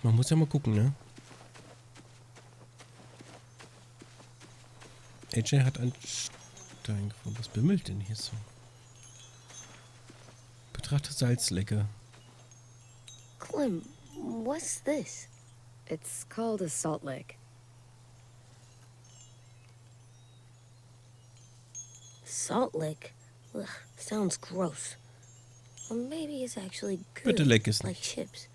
Man muss ja mal gucken, ne? AJ hat einen Stein gefunden. Was bimmelt denn hier so? Betrachte Salzlecke. Clem, what's this? It's called a salt lick. Salt lick? Ugh, sounds gross. Or maybe it's actually Bitte good, leck es like nicht. chips.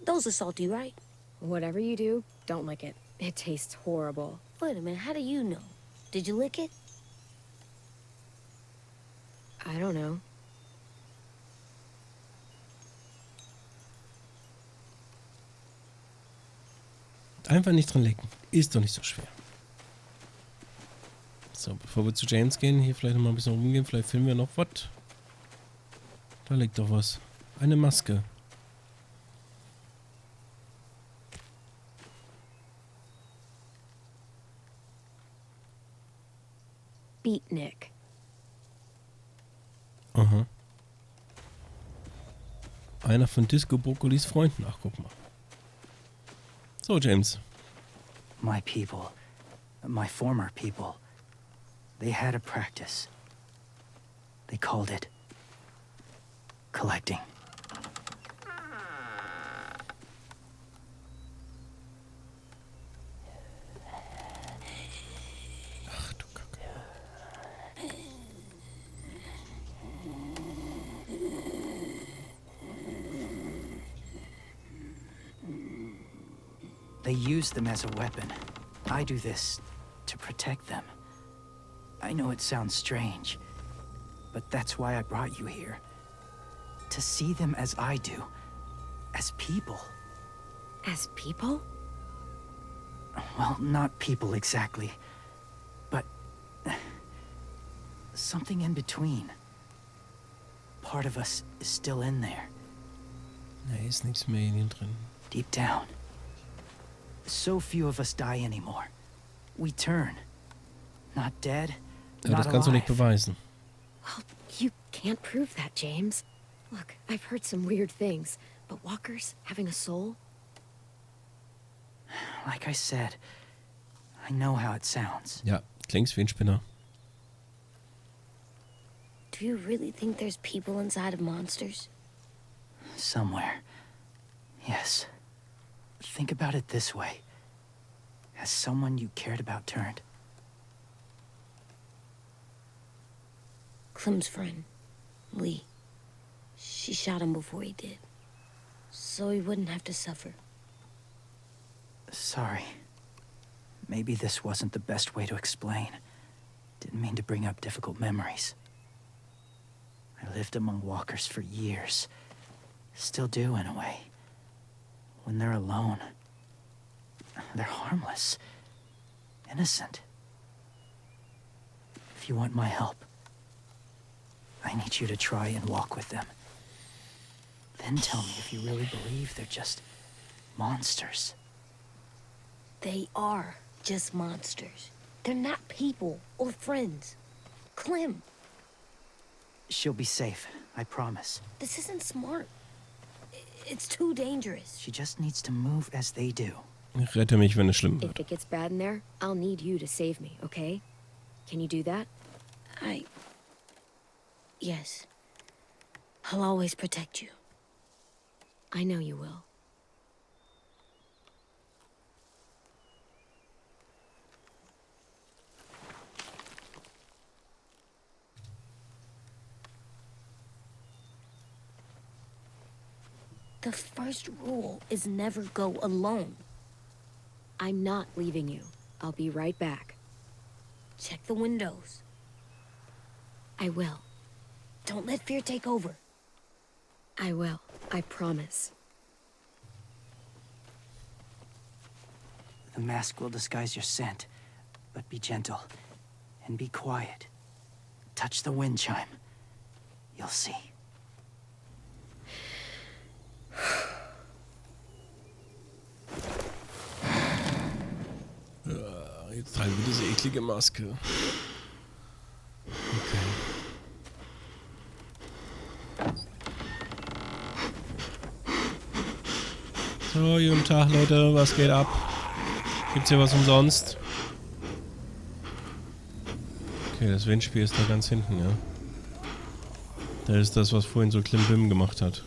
Those are salty, right? Whatever you do, don't lick it. It tastes horrible. Wait a minute, how do you know? Did you lick it? I don't know. Einfach nicht dran lecken. Ist doch nicht so schwer. So, bevor wir zu James gehen, hier vielleicht noch mal ein bisschen rumgehen. Vielleicht finden wir noch was. Da liegt doch was. Eine Maske. Beatnik. Aha. Einer von Disco Brokkolis Freunden. Ach, guck mal. So, James. My people, my former people, they had a practice. They called it collecting. Ach du Kacke. They use them as a weapon. I do this to protect them. I know it sounds strange, but that's why I brought you here. To see them as I do, as people. As people? Well, not people exactly, but something in between. Part of us is still in there, Da ist nichts mehr in ihm drin. deep down. So few of us die anymore. We turn. Not dead, Ja, not das kannst du nicht alive. beweisen. Well, you can't prove that, James. Look, I've heard some weird things, but walkers having a soul? Like I said, I know how it sounds. Ja, klingst wie ein Spinner. Do you really think there's people inside of monsters? Somewhere. Yes. Think about it this way. Has someone you cared about turned? Clem's friend, Lee. She shot him before he did. So he wouldn't have to suffer. Sorry. Maybe this wasn't the best way to explain. Didn't mean to bring up difficult memories. I lived among walkers for years. Still do, in a way. When they're alone, they're harmless. Innocent. If you want my help, I need you to try and walk with them. Then tell me if you really believe they're just monsters. They are just monsters. They're not people or friends. Clem, She'll be safe, I promise. this isn't smart. It's too dangerous. She just needs to move as they do. Rette mich, wenn es schlimm If wird. it gets bad in there, I'll need you to save me, okay? Can you do that? Yes. I'll always protect you. I know you will. The first rule is never go alone. I'm not leaving you. I'll be right back. Check the windows. I will. Don't let fear take over. I will. I promise. The mask will disguise your scent, but be gentle and be quiet. Touch the wind chime. You'll see. Jetzt tragen wir diese eklige Maske. Okay. So, guten Tag, Leute. Was geht ab? Gibt's hier was umsonst? Okay, das Windspiel ist da ganz hinten, ja. Da ist das, was vorhin so Klimbim gemacht hat.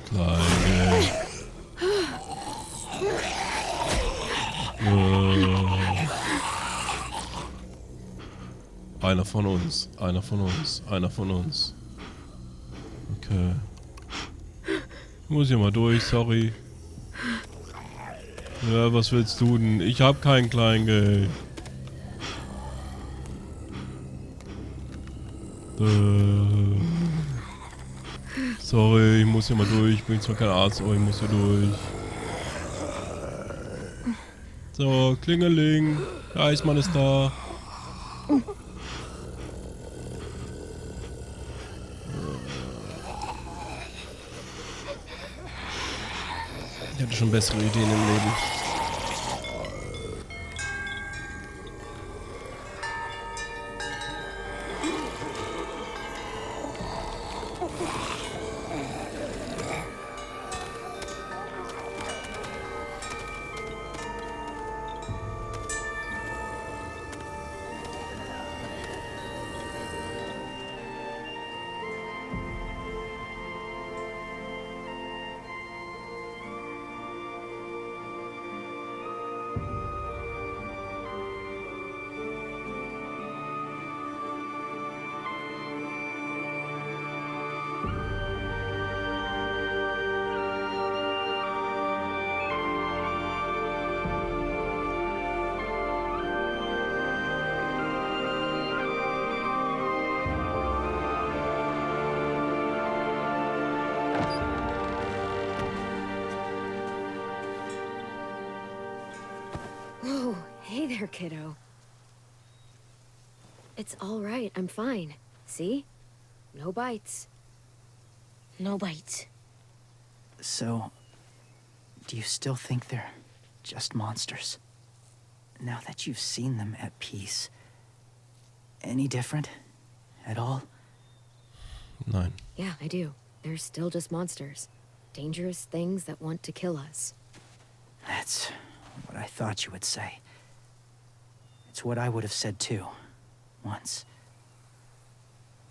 Kleine. Einer von uns, einer von uns, einer von uns. Okay. Muss ja mal durch, sorry. Ja, was willst du denn? Ich hab kein Kleingeld. Sorry, ich muss hier mal durch. Ich bin zwar kein Arzt, aber ich muss hier durch. So, Klingeling. Der Eismann ist da. Ich hatte schon bessere Ideen im Leben. Whoa, hey there, kiddo. It's all right, I'm fine. See? No bites. No bites. So, do you still think they're just monsters? Now that you've seen them at peace, any different at all? Nein. Yeah, I do. They're still just monsters. Dangerous things that want to kill us. That's what I thought you would say. It's what I would have said too, once.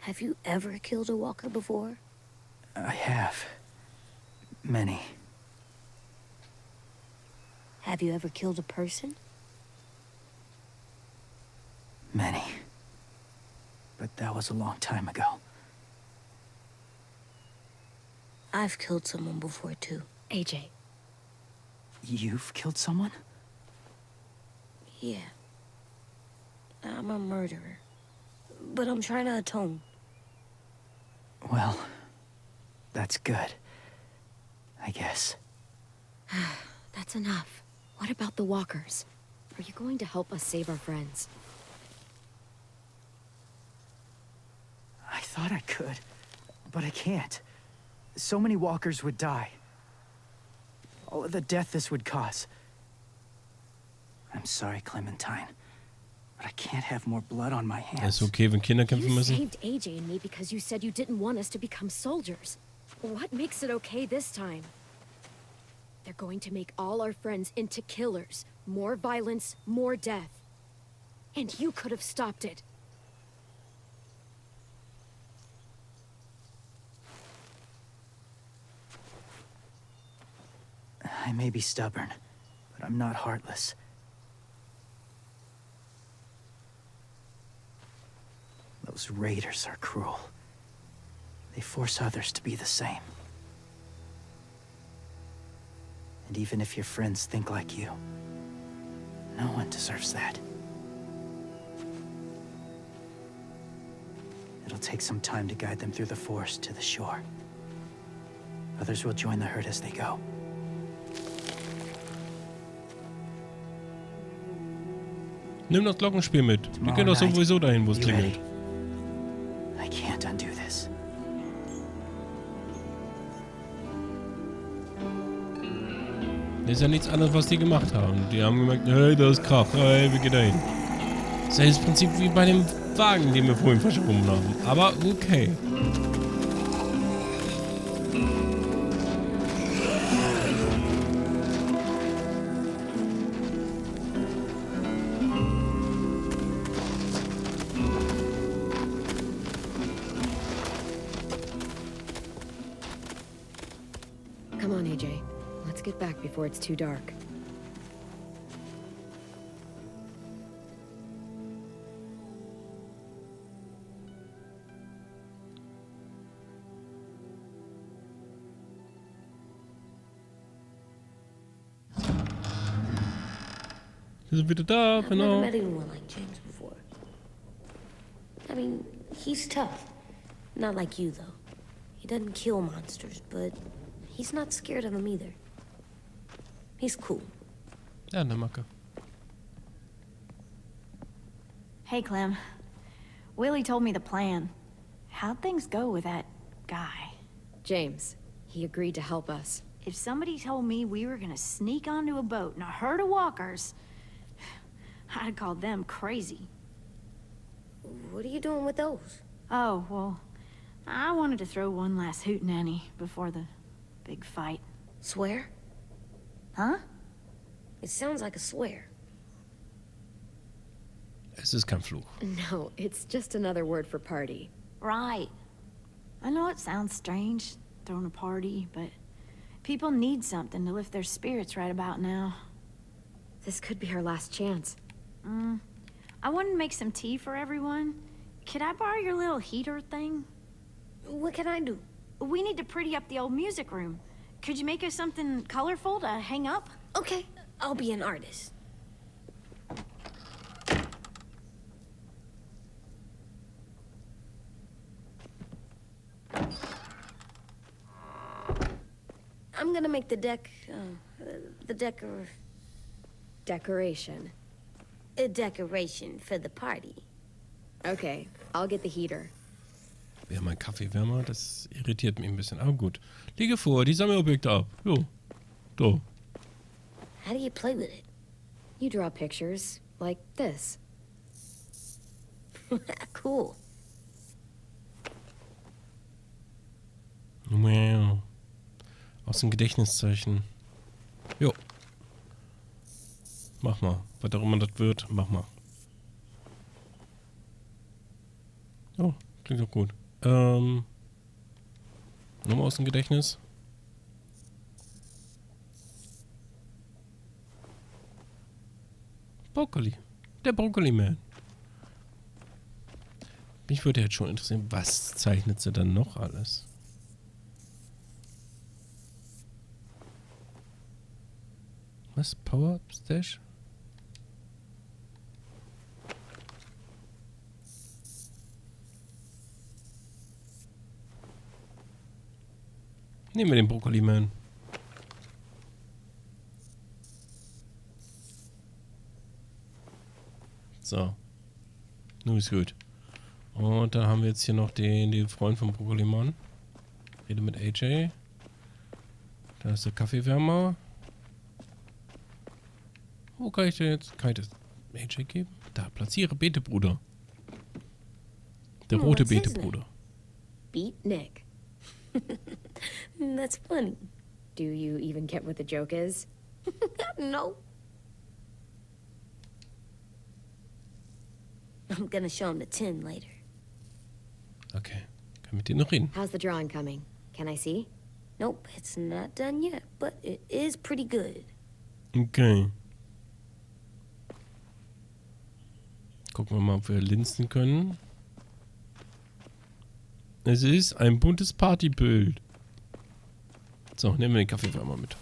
Have you ever killed a walker before? I have. Many. Have you ever killed a person? Many. But that was a long time ago. I've killed someone before, too. AJ. You've killed someone? Yeah. I'm a murderer. But I'm trying to atone. Well, that's good. I guess. That's enough. What about the walkers? Are you going to help us save our friends? I thought I could, but I can't. So many walkers would die. All of the death this would cause. I'm sorry, Clementine, but I can't have more blood on my hands. Ist okay, wenn Kinder kämpfen You müssen? saved AJ and me because you said you didn't want us to become soldiers. What makes it okay this time? They're going to make all our friends into killers. More violence, more death. And you could have stopped it. I may be stubborn, but I'm not heartless. Those raiders are cruel. They force others to be the same. And even if your friends think like you, no one deserves that. It'll take some time to guide them through the forest to the shore. Others will join the herd as they go. Nimm das Glockenspiel mit. Wir gehen doch sowieso dahin, wo es klingelt. I can't undo this. Das ist ja nichts anderes, was die gemacht haben. Die haben gemerkt, hey, da ist Krach, hey, wir gehen dahin. Das ist ja das Prinzip wie bei dem Wagen, den wir vorhin verschoben haben. Aber okay. Come on, AJ. Let's get back before it's too dark. Wir sind wieder da, I've never genau. met anyone like James before. I mean, he's tough. Not like you, though. He doesn't kill monsters, but he's not scared of them either. He's cool. Ja, eine Macke. Hey, Clem. Willie told me the plan. How'd things go with that guy? James, he agreed to help us. If somebody told me we were gonna sneak onto a boat in a herd of walkers, I'd have called them crazy. What are you doing with those? Oh, well, I wanted to throw one last hootenanny before the big fight. Swear? Huh? It sounds like a swear. Es ist kein Fluch. No, it's just another word for party. Right. I know it sounds strange, throwing a party, but people need something to lift their spirits right about now. This could be our last chance. I wanted to make some tea for everyone. Could I borrow your little heater thing? What can I do? We need to pretty up the old music room. Could you make us something colorful to hang up? Okay, I'll be an artist. I'm gonna make the Decoration. a decoration for the party. Okay, I'll get the heater. Wäre mein Kaffeewärmer, das irritiert mich ein bisschen. Aber gut. Lege vor, die Sammelobjekte ab. Jo. So. How do you play with it? You draw pictures, like this. Cool. Wow. Aus dem Gedächtniszeichen. Jo. Mach mal. Was auch immer das wird, mach mal. Oh, klingt doch gut. Nochmal aus dem Gedächtnis. Brokkoli. Der Brokkoli-Man. Mich würde jetzt schon interessieren, was zeichnet sie dann noch alles? Was? Power-Stash? Nehmen wir den Brokkoli-Man. So. Nun ist gut. Und dann haben wir jetzt hier noch den Freund vom Brokkoli-Mann. Rede mit AJ. Da ist der Kaffeewärmer. Wo kann ich denn jetzt? Kann ich das AJ geben? Da, platziere Betebruder. Der rote what's his name? Betebruder. Beat Nick. That's funny. Do you even get what the joke is? No. I'm gonna show him the tin later. Okay. Kann mit dir noch reden. How's the drawing coming? Can I see? Nope, it's not done yet, but it is pretty good. Okay. Gucken wir mal, ob wir linsen können. Es ist ein buntes Partybild. So, nehmen wir den Kaffeewärmer mit.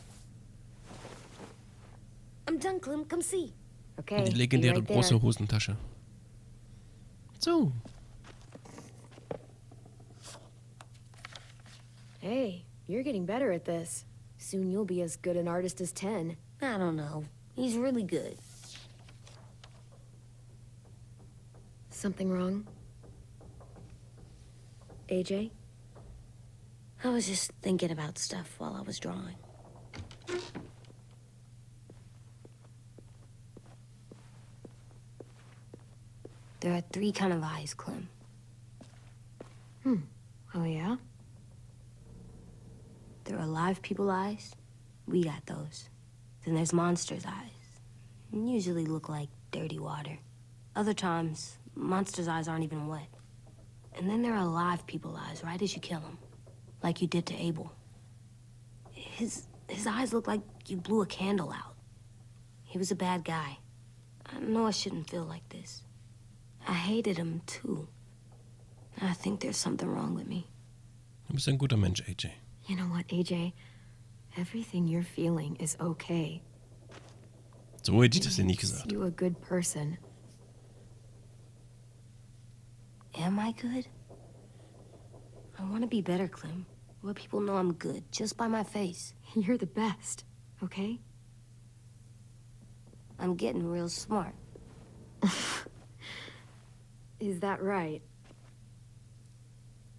I'm done, Clem. Come see. Okay. Die be legendäre right there. große Hosentasche. So. Hey, you're getting better at this. Soon you'll be as good an artist as 10. I don't know. He's really good. Something wrong? AJ? I was just thinking about stuff while I was drawing. There are 3 kind of eyes, Clem. Oh, yeah? There are live people eyes. We got those. Then there's monsters' eyes. Usually look like dirty water. Other times, monsters' eyes aren't even wet. And then there are live people eyes, right as you kill him. Like you did to Abel. His eyes look like you blew a candle out. He was a bad guy. I know I shouldn't feel like this. I hated him, too. I think there's something wrong with me. Du bist ein guter Mensch, AJ. You know what, AJ? Everything you're feeling is okay. So hätte ich das dir nicht Makes gesagt. you a good person. Am I good? I want to be better, Clem. Let people know I'm good, just by my face. You're the best, okay? I'm getting real smart. Is that right?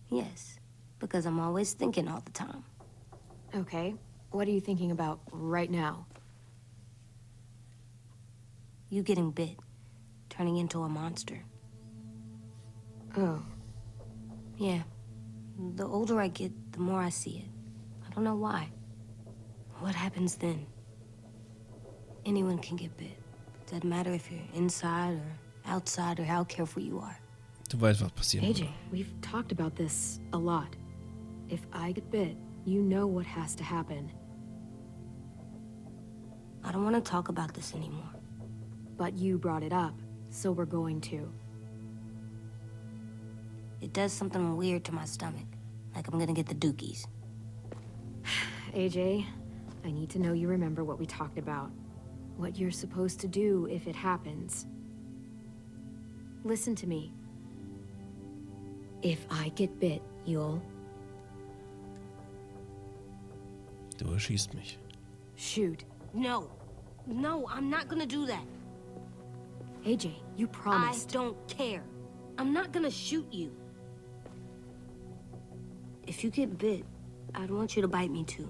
Yes, because I'm always thinking all the time. Okay. What are you thinking about right now? You getting bit, turning into a monster. Oh. Yeah. The older I get, the more I see it. I don't know why. What happens then? Anyone can get bit. Doesn't matter if you're inside or outside or how careful you are. Du weißt, was passieren AJ, wird. we've talked about this a lot. If I get bit, you know what has to happen. I don't want to talk about this anymore. But you brought it up, so we're going to. It does something weird to my stomach. Like I'm gonna get the dookies. AJ, I need to know you remember what we talked about. What you're supposed to do if it happens. Listen to me. If I get bit, you'll... Du erschießt mich. shoot. No. No, I'm not gonna do that. AJ, you promised. I don't care. I'm not gonna shoot you. If you get bit, I'd want you to bite me too.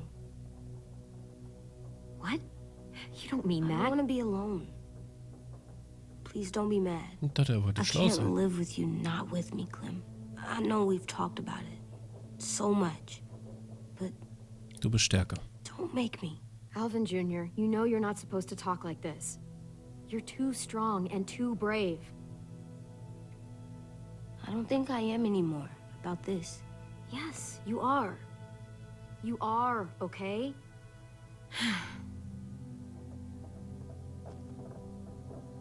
What? You don't mean I that. don't want to be alone. Please don't be mad. Ich dachte, er wollte I schlau can't sein. live with you not with me, Clem. I know we've talked about it so much, but Du bist stärker. don't make me. Alvin Jr., you know you're not supposed to talk like this. You're too strong and too brave. I don't think I am anymore about this. Yes, you are. You are, okay?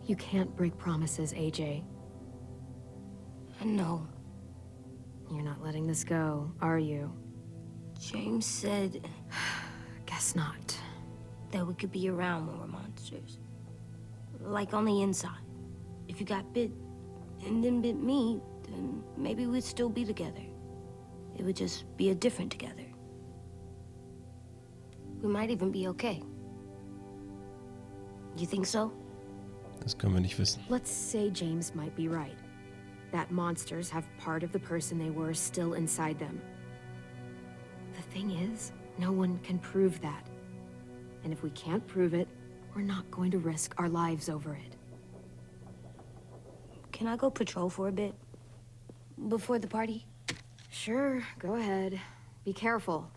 You can't break promises, AJ. I know. You're not letting this go, are you? James said Guess not. that we could be around when we're monsters. Like on the inside. If you got bit and then bit me, then maybe we'd still be together. It would just be a different together. We might even be okay. You think so? Das können wir nicht wissen. Let's say James might be right. That monsters have part of the person they were still inside them. The thing is, no one can prove that. And if we can't prove it, we're not going to risk our lives over it. Can I go patrol for a bit? Before the party? Sure, go ahead. Be careful.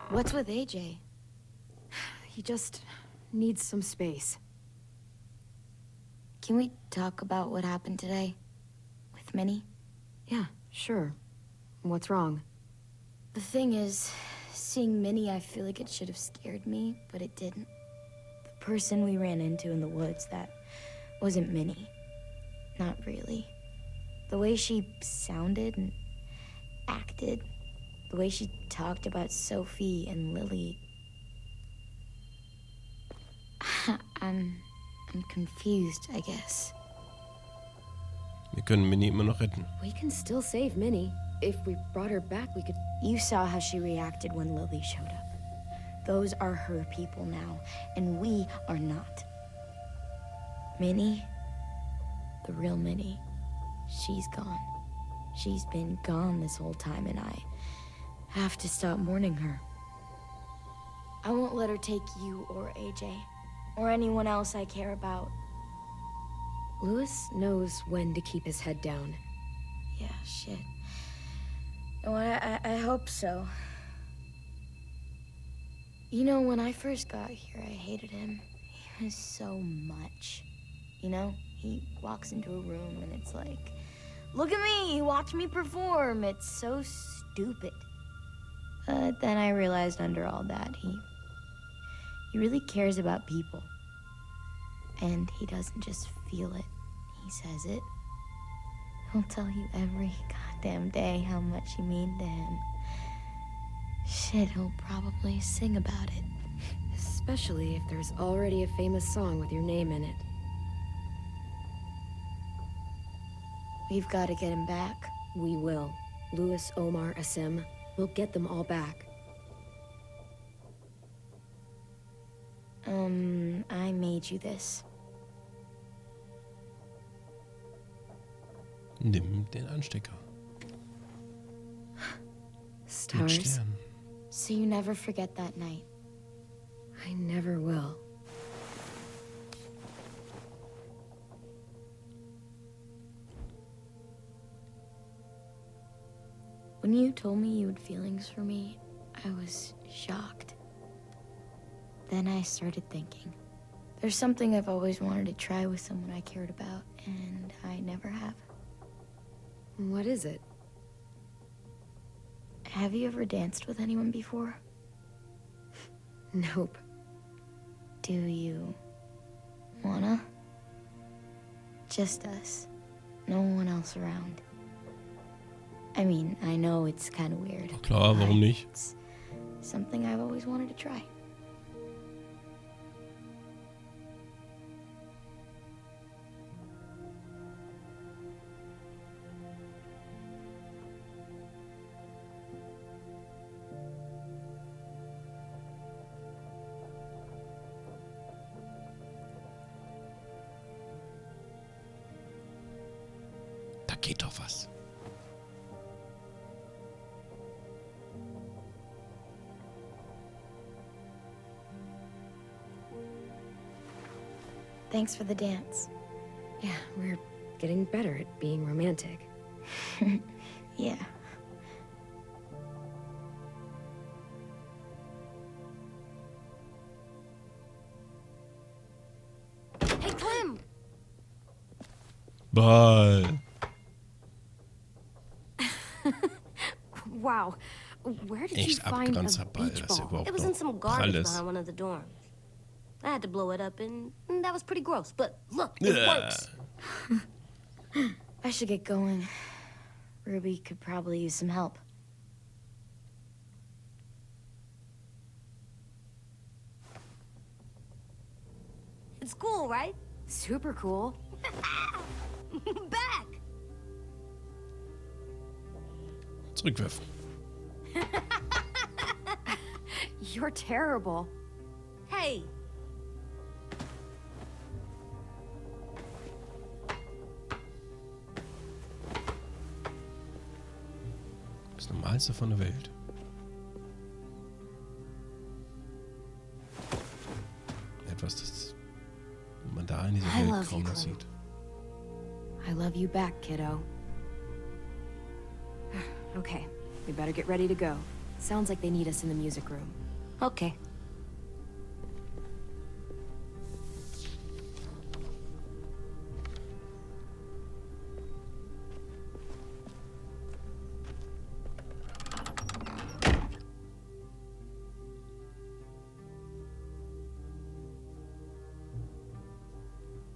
What's with AJ? He just needs some space. Can we talk about what happened today? With Minnie? Yeah, sure. What's wrong? The thing is, seeing Minnie, I feel like it should have scared me, but it didn't. The person we ran into in the woods, that wasn't Minnie. Not really. The way she sounded and acted, the way she talked about Sophie and Lily. I'm confused, I guess. Wir können Minnie immer noch retten. We can still save Minnie. If we brought her back, we could... You saw how she reacted when Lily showed up. Those are her people now, and we are not. Minnie, the real Minnie, she's gone. She's been gone this whole time, and I have to stop mourning her. I won't let her take you or AJ, or anyone else I care about. Louis knows when to keep his head down. Yeah, shit. Oh, I hope so. You know, when I first got here, I hated him. He was so much. You know, he walks into a room and it's like, look at me, watch me perform. It's so stupid. But then I realized under all that, he really cares about people. And he doesn't just feel it, he says it. He'll tell you every goddamn day how much you mean to him. Shit, he'll probably sing about it. Especially if there's already a famous song with your name in it. We've got to get him back. We will. Louis, Omar, Asim. We'll get them all back. I made you this. Nimm den Anstecker. Mit Stars. Stern. So you never forget that night. I never will. When you told me you had feelings for me, I was shocked. Then I started thinking. There's something I've always wanted to try with someone I cared about, and I never have. What is it? Have you ever danced with anyone before? Nope. Do you wanna? Just us. No one else around. I mean, I know it's kind of weird. Klar, warum nicht? It's something I've always wanted to try. Da geht doch was. Thanks for the dance. Yeah, we're getting better at being romantic. Yeah. Hey, Clem! Ball. Wow. Where did you Echt find a abgeranzter Ball, beach dass er ball? überhaupt It was in noch some prall garbage ist. behind one of the dorms. I had to blow it up, and that was pretty gross. But look, it Yeah. works. I should get going. Ruby could probably use some help. It's cool, right? Super cool. Back! Zurückwerfen. You're terrible. Hey! Das Normalste von der Welt. Etwas, das man da in dieser I Welt love kaum you, noch Clem. sieht. I love you back, kiddo. Okay, we better get ready to go. Sounds like they need us in the music room. Okay.